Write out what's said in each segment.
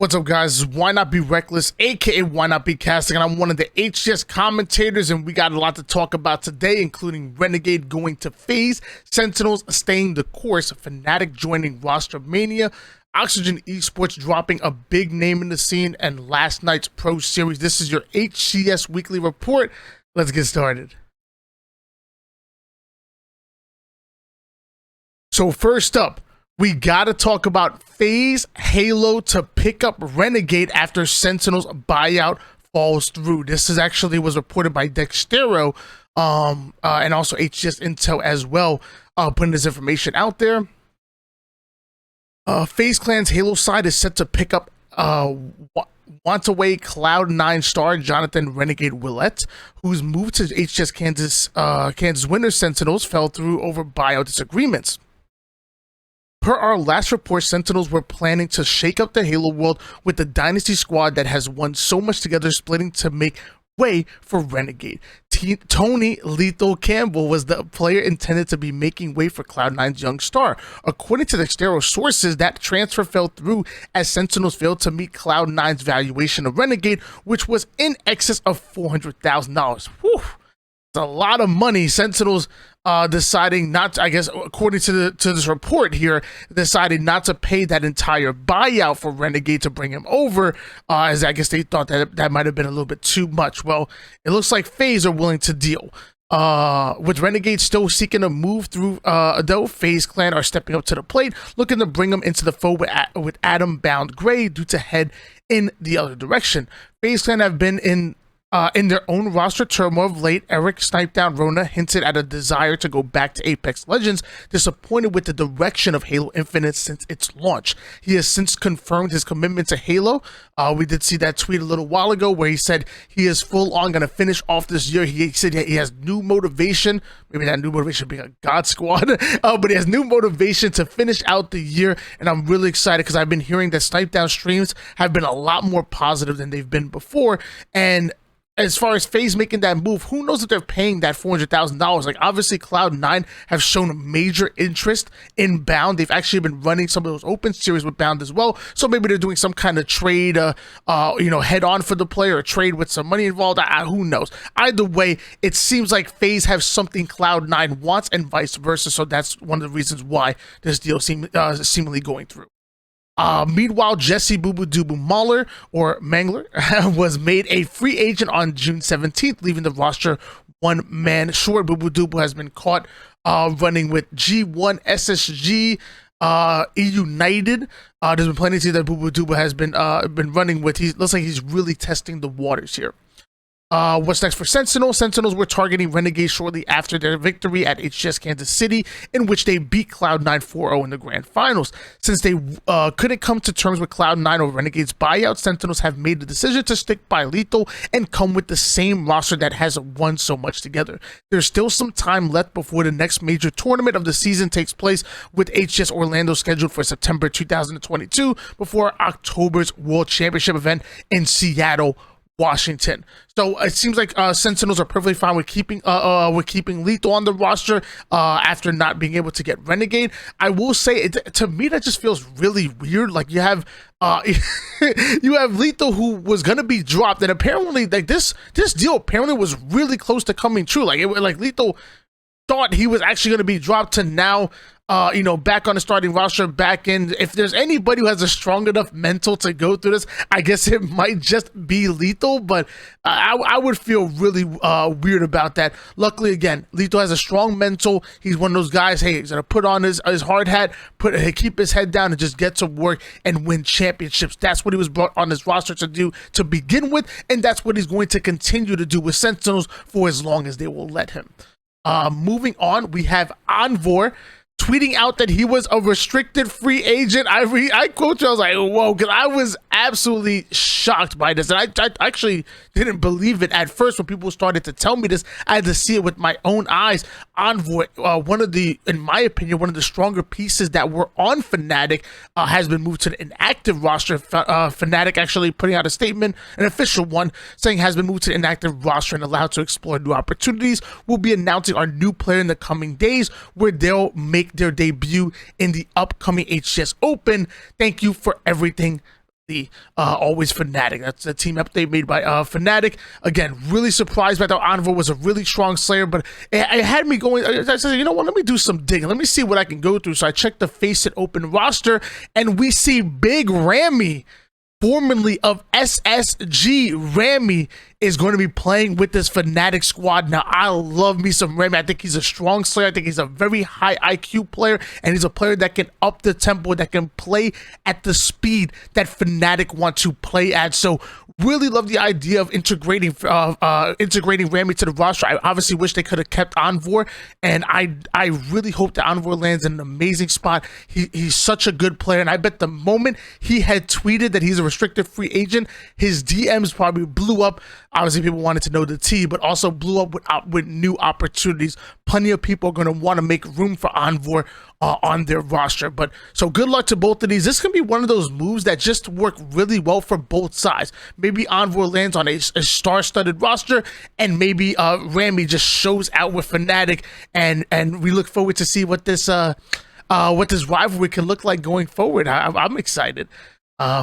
What's up, guys? Why Not Be Reckless, aka Why Not Be Casting, and I'm one of the HCS commentators, and we got a lot to talk about today, including Renegade going to Faze, Sentinels staying the course, Fnatic joining Rostermania, Oxygen Esports dropping a big name in the scene, and last night's Pro Series. This is your HCS weekly report. Let's get started. So first up, we gotta talk about Faze Halo to pick up Renegade after Sentinels buyout falls through. This was reported by Dextero and also HCS Intel as well, putting this information out there. Faze Clan's Halo side is set to pick up once away Cloud9 star Jonathan Renegade Willett, whose move to HCS Kansas Winners Sentinels fell through over buyout disagreements. Per our last report, Sentinels were planning to shake up the Halo world with the Dynasty squad that has won so much together, splitting to make way for Renegade. Tony Lxthul Campbell was the player intended to be making way for Cloud9's young star. According to the Dextero sources, that transfer fell through as Sentinels failed to meet Cloud9's valuation of Renegade, which was in excess of $400,000. Whew. It's a lot of money. Sentinels deciding not to, I guess, according to this report here, decided not to pay that entire buyout for Renegade to bring him over, as I guess they thought that might have been a little bit too much. Well, it looks like FaZe are willing to deal. With Renegade still seeking to move through, though, FaZe Clan are stepping up to the plate, looking to bring him into the fold with Adam bound Gray due to head in the other direction. FaZe Clan have been in their own roster turmoil of late. Eric Sniped-Down Rona hinted at a desire to go back to Apex Legends, disappointed with the direction of Halo Infinite since its launch. He has since confirmed his commitment to Halo. We did see that tweet a little while ago where he said he is full on going to finish off this year. He said he has new motivation, maybe that new motivation being a God Squad, but he has new motivation to finish out the year, and I'm really excited because I've been hearing that Sniped-Down streams have been a lot more positive than they've been before, and as far as FaZe making that move, who knows if they're paying that $400,000? Like, obviously, Cloud9 have shown major interest in Bound. They've actually been running some of those open series with Bound as well. So maybe they're doing some kind of trade, head on for the player, or trade with some money involved. Who knows? Either way, it seems like FaZe have something Cloud9 wants and vice versa. So that's one of the reasons why this deal seemingly going through. Meanwhile, Jesse Boo Boo Doo Boo Mangler was made a free agent on June 17th, leaving the roster one man short. Boo Boo Doo Boo has been caught running with G1 SSG United. There's been plenty to see that Boo Boo Doo Boo has been running with. He looks like he's really testing the waters here. What's next for Sentinels? Sentinels were targeting Renegade shortly after their victory at HCS Kansas City, in which they beat Cloud9 4-0 in the grand finals. Since they couldn't come to terms with Cloud9 over Renegade's buyout, Sentinels have made the decision to stick by Lxthul and come with the same roster that has won so much together. There's still some time left before the next major tournament of the season takes place, with HCS Orlando scheduled for September 2022 before October's World Championship event in Seattle, Washington. So it seems like Sentinels are perfectly fine with keeping Lxthul on the roster after not being able to get Renegade. I will say, to me, that just feels really weird. Like, you have Lxthul, who was gonna be dropped, and apparently, like, this deal apparently was really close to coming true. Like, Lxthul thought he was actually gonna be dropped to now, back on the starting roster, back in. If there's anybody who has a strong enough mental to go through this, I guess it might just be Lxthul, but I would feel really weird about that. Luckily, again, Lxthul has a strong mental. He's one of those guys, hey, he's gonna put on his hard hat, keep his head down, and just get to work and win championships. That's what he was brought on this roster to do to begin with, and that's what he's going to continue to do with Sentinels for as long as they will let him. Moving on, we have Envore tweeting out that he was a restricted free agent. I quote you, I was like, whoa, because I was absolutely shocked by this. And I actually didn't believe it at first when people started to tell me this. I had to see it with my own eyes. Envore, in my opinion, one of the stronger pieces that were on Fnatic, has been moved to the inactive roster. Fnatic actually putting out a statement, an official one, saying has been moved to the inactive roster and allowed to explore new opportunities. We'll be announcing our new player in the coming days, where they'll make their debut in the upcoming HCS Open. Thank you for everything, always Fnatic. That's a team update made by Fanatic. Again, really surprised by that Envore was a really strong slayer, but it had me going. I said, you know what, let me do some digging. Let me see what I can go through. So I checked the Faceit Open roster, and we see big Rammy, formerly of SSG. Rammy is going to be playing with this Fnatic squad. Now, I love me some Rammy. I think he's a strong slayer. I think he's a very high IQ player, and he's a player that can up the tempo, that can play at the speed that Fnatic want to play at. So really love the idea of integrating Rammy to the roster. I obviously wish they could have kept Envore, and I really hope that Envore lands in an amazing spot. He's such a good player, and I bet the moment he had tweeted that he's a restricted free agent, his DMs probably blew up. Obviously, people wanted to know the T, but also blew up with new opportunities. Plenty of people are going to want to make room for Envore on their roster. But so good luck to both of these. This can be one of those moves that just work really well for both sides. Maybe Envore lands on a star-studded roster, and maybe Rammy just shows out with Fnatic, and we look forward to see what this rivalry can look like going forward. I'm excited.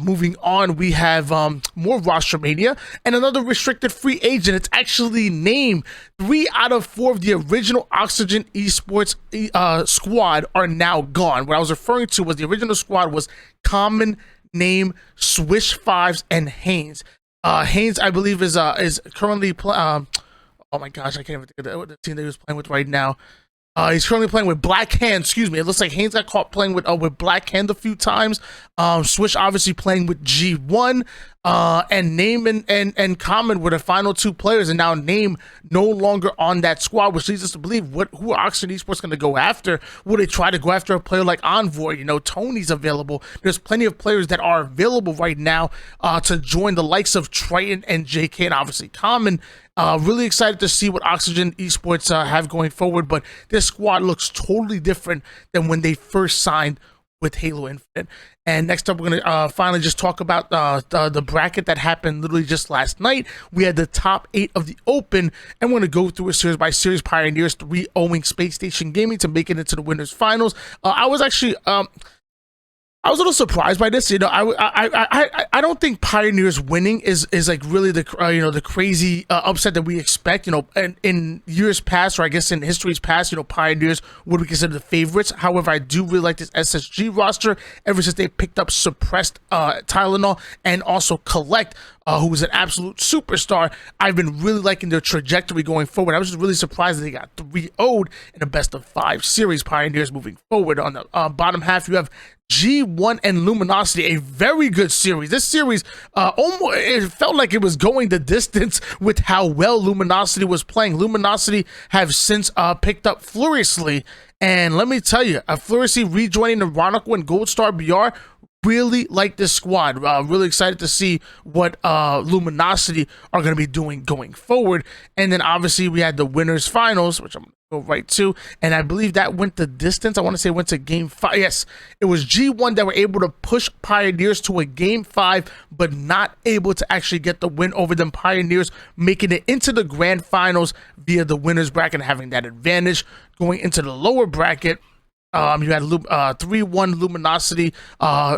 Moving on, we have more Rostermania and another restricted free agent. It's actually named 3 out of 4 of the original Oxygen Esports squad are now gone. What I was referring to was the original squad was Common, Name, Swish Fives, and Haynes. Haynes, I believe, is currently oh my gosh, I can't even think of the team that he was playing with right now. He's currently playing with Black Hand. Excuse me. It looks like Haynes got caught playing with Black Hand a few times. Swish obviously playing with G1. And Name and Common were the final 2 players, and now Name no longer on that squad, which leads us to believe who are Oxygen Esports going to go after? Will they try to go after a player like Envore? You know, Tony's available. There's plenty of players that are available right now to join the likes of Triton and JK, and obviously Common. Really excited to see what Oxygen Esports have going forward, but this squad looks totally different than when they first signed with Halo Infinite. And next up, we're going to finally just talk about the bracket that happened literally just last night. We had the top 8 of the Open, and we're going to go through a series by series. Pioneers 3-0ing Space Station Gaming to make it into the winners finals. I was actually I was a little surprised by this. You know, I don't think Pioneers winning is like really the the crazy upset that we expect. You know, and in years past, or I guess in history's past, you know, Pioneers would be considered the favorites. However, I do really like this SSG roster ever since they picked up Suppressed Tylenol and also Collect, who was an absolute superstar. I've been really liking their trajectory going forward. I was just really surprised that they got 3-0'd in a best of 5 series. Pioneers moving forward. On the bottom half, you have G1 and Luminosity, a very good series. This series almost, it felt like it was going the distance with how well Luminosity was playing. Luminosity have since picked up Furiously, and let me tell you, Furiously rejoining the Chronicle and Gold Star BR. Really like this squad. Really excited to see what Luminosity are going to be doing going forward. And then obviously we had the winners finals, which I'm going to go right to, and I believe that went the distance. I want to say it went to game 5. Yes, it was G1 that were able to push Pioneers to a game 5, but not able to actually get the win over them. Pioneers making it into the grand finals via the winners bracket and having that advantage. Going into the lower bracket, you had 3-1 Luminosity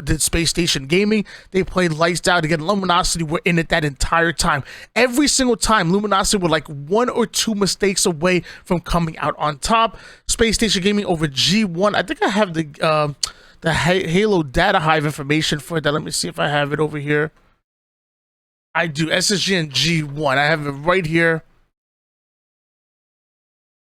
did Space Station Gaming. They played lights out. Again, Luminosity were in it that entire time. Every single time, Luminosity were like 1 or 2 mistakes away from coming out on top. Space Station Gaming over G1. I think I have the Halo data hive information for that. Let me see if I have it over here. I do. SSG and G1. I have it right here.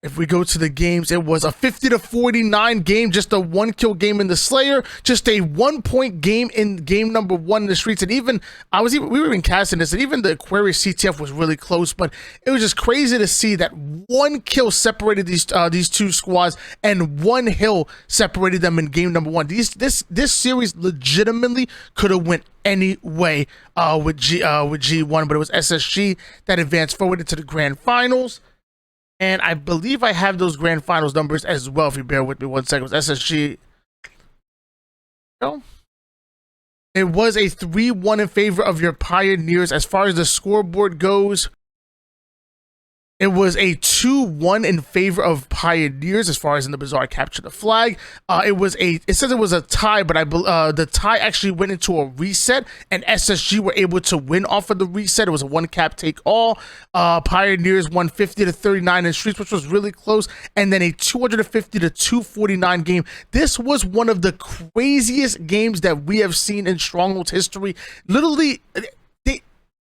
If we go to the games, it was a 50-49 game, just a 1-kill game in the Slayer, just a 1-point game in game number 1 in the streets. And even we were even casting this, and even the Aquarius CTF was really close. But it was just crazy to see that 1 kill separated these 2 squads, and 1 hill separated them in game number 1. This series legitimately could have went any way with G1, but it was SSG that advanced forward into the grand finals. And I believe I have those grand finals numbers as well, if you bear with me 1 second. It was SSG. No. It was a 3-1 in favor of your Pioneers. As far as the scoreboard goes, It was a 2-1 in favor of Pioneers as far as in the Bazaar capture the flag. It says it was a tie, but the tie actually went into a reset, and SSG were able to win off of the reset. It was a one cap take all. Pioneers won 50-39 in streets, which was really close, and then a 250-249 game. This was one of the craziest games that we have seen in Stronghold's history. Literally,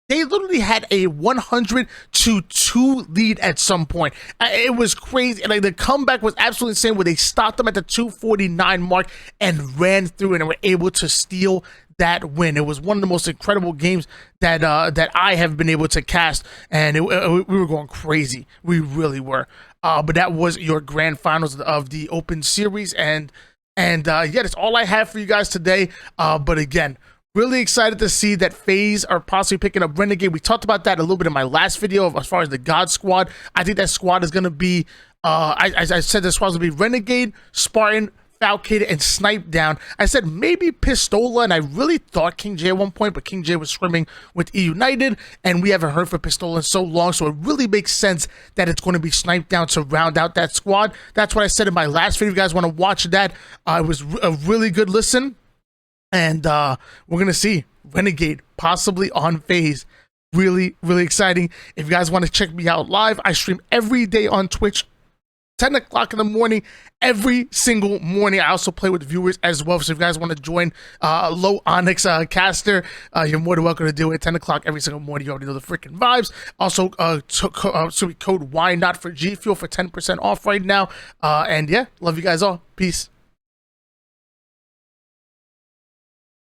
they literally had a 100-2 lead at some point. It was crazy. Like, the comeback was absolutely insane, where they stopped them at the 249 mark and ran through and were able to steal that win. It was one of the most incredible games that I have been able to cast, and we were going crazy. We really were. But that was your grand finals of the Open Series, and yeah, that's all I have for you guys today. But again, really excited to see that Faze are possibly picking up Renegade. We talked about that a little bit in my last video as far as the God Squad. I think that squad is going to be, I said the squad is going to be Renegade, Spartan, Falcated, and Snipe Down. I said maybe Pistola, and I really thought King J at one point, but King J was scrimming with E United, and we haven't heard from Pistola in so long, so it really makes sense that it's going to be Snipe Down to round out that squad. That's what I said in my last video. If you guys want to watch that, it was a really good listen. And we're going to see Renegade possibly on Faze. Really, really exciting. If you guys want to check me out live, I stream every day on Twitch, 10 o'clock in the morning, every single morning. I also play with viewers as well. So if you guys want to join Low Onyx Caster, you're more than welcome to do it. 10 o'clock every single morning. You already know the freaking vibes. Also, code YNOT for G Fuel for 10% off right now. And yeah, love you guys all. Peace.